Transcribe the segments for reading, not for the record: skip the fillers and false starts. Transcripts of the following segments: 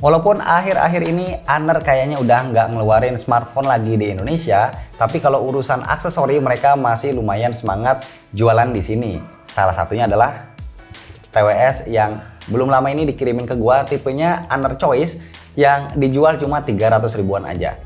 Walaupun akhir-akhir ini Honor kayaknya udah nggak ngeluarin smartphone lagi di Indonesia, tapi kalau urusan aksesori mereka masih lumayan semangat jualan di sini. Salah satunya adalah TWS yang belum lama ini dikirimin ke gua, tipenya Honor Choice yang dijual cuma 300 ribuan aja.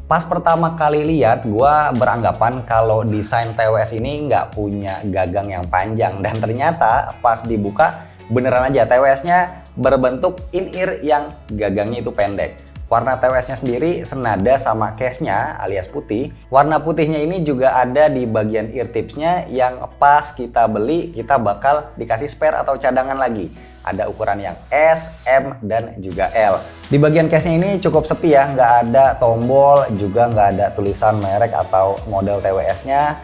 Pas pertama kali lihat, gua beranggapan kalau desain TWS ini nggak punya gagang yang panjang, dan ternyata pas dibuka beneran aja TWS-nya berbentuk in-ear yang gagangnya itu pendek. Warna TWS-nya sendiri senada sama case-nya alias putih. Warna putihnya ini juga ada di bagian ear tips-nya yang pas kita beli kita bakal dikasih spare atau cadangan lagi. Ada ukuran yang S, M, dan juga L. Di bagian case-nya ini cukup sepi ya, nggak ada tombol, juga nggak ada tulisan merek atau model TWS-nya.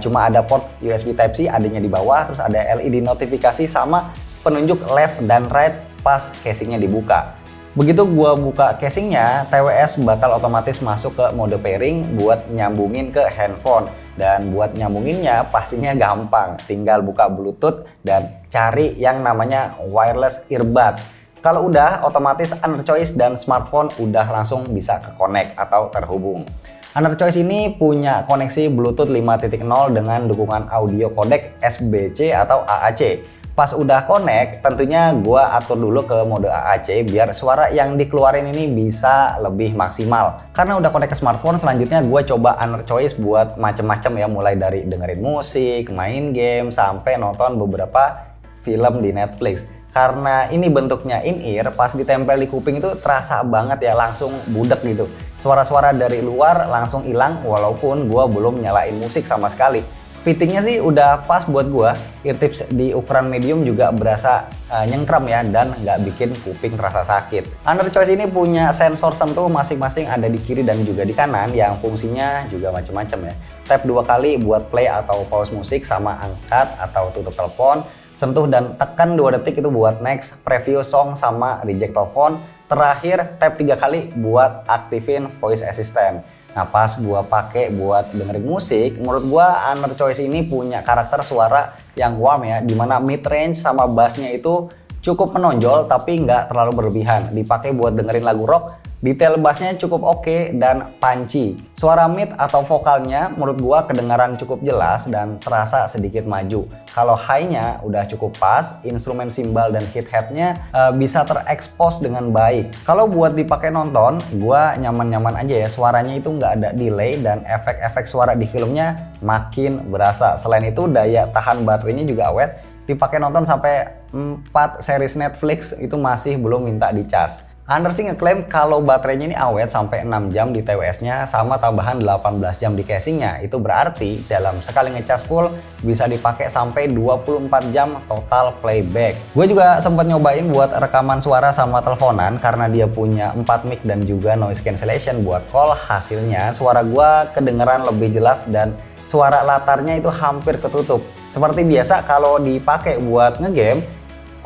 Cuma ada port USB Type-C adanya di bawah, terus ada LED notifikasi sama penunjuk left dan right pas casingnya dibuka. Begitu gua buka casingnya, TWS bakal otomatis masuk ke mode pairing buat nyambungin ke handphone. Dan buat nyambunginnya pastinya gampang, tinggal buka Bluetooth dan cari yang namanya wireless earbuds. Kalau udah, otomatis Honor Choice dan smartphone udah langsung bisa ke connect atau terhubung. Honor Choice ini punya koneksi Bluetooth 5.0 dengan dukungan audio codec SBC atau AAC. Pas udah connect, tentunya gua atur dulu ke mode AAC biar suara yang dikeluarin ini bisa lebih maksimal. Karena udah connect ke smartphone, selanjutnya gua coba Honor Choice buat macem-macem ya, mulai dari dengerin musik, main game, sampai nonton beberapa film di Netflix. Karena ini bentuknya in-ear, pas ditempel di kuping itu terasa banget ya, langsung budek gitu. Suara-suara dari luar langsung hilang walaupun gua belum nyalain musik sama sekali. Fittingnya sih udah pas buat gua, ear tips di ukuran medium juga berasa nyengkram ya, dan nggak bikin kuping terasa sakit. Honor Choice ini punya sensor sentuh masing-masing ada di kiri dan juga di kanan yang fungsinya juga macam-macam ya. Tap 2 kali buat play atau pause musik sama angkat atau tutup telepon. Sentuh dan tekan 2 detik itu buat next, preview song sama reject telepon. Terakhir tap 3 kali buat aktifin voice assistant. Nah pas gua pakai buat dengerin musik, menurut gua Honor Choice ini punya karakter suara yang warm ya, dimana mid range sama bassnya itu cukup menonjol tapi nggak terlalu berlebihan. Dipakai buat dengerin lagu rock, detail bassnya cukup oke dan punchy. Suara mid atau vokalnya menurut gua kedengaran cukup jelas dan terasa sedikit maju. Kalau high-nya udah cukup pas, instrumen simbal dan hit head-nya bisa terekspos dengan baik. Kalau buat dipakai nonton, gua nyaman-nyaman aja ya. Suaranya itu nggak ada delay dan efek-efek suara di filmnya makin berasa. Selain itu daya tahan baterainya juga awet. Dipakai nonton sampai 4 series Netflix itu masih belum minta dicas. Honor sih ngeklaim kalau baterainya ini awet sampai 6 jam di TWS-nya sama tambahan 18 jam di casingnya. Itu berarti dalam sekali ngecas full bisa dipakai sampai 24 jam total playback. Gue juga sempat nyobain buat rekaman suara sama teleponan karena dia punya 4 mic dan juga noise cancellation buat call. Hasilnya suara gue kedengeran lebih jelas dan suara latarnya itu hampir ketutup. Seperti biasa kalau dipakai buat ngegame,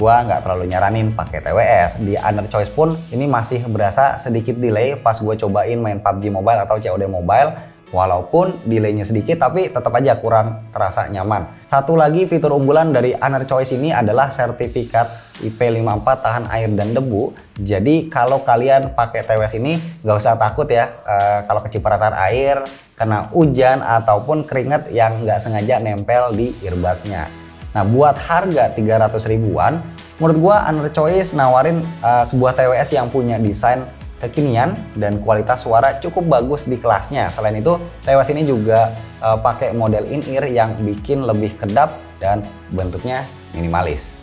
gua nggak terlalu nyaranin pakai TWS. Di Honor Choice pun ini masih berasa sedikit delay pas gua cobain main PUBG Mobile atau COD Mobile. Walaupun delaynya sedikit tapi tetap aja kurang terasa nyaman. Satu lagi fitur unggulan dari Honor Choice ini adalah sertifikat IP54 tahan air dan debu. Jadi kalau kalian pakai TWS ini nggak usah takut ya kalau kecipratan air, kena hujan ataupun keringat yang nggak sengaja nempel di earbuds-nya. Nah buat harga 300 ribuan, menurut gua Honor Choice nawarin sebuah TWS yang punya desain kekinian dan kualitas suara cukup bagus di kelasnya. Selain itu, TWS ini juga pakai model in-ear yang bikin lebih kedap dan bentuknya minimalis.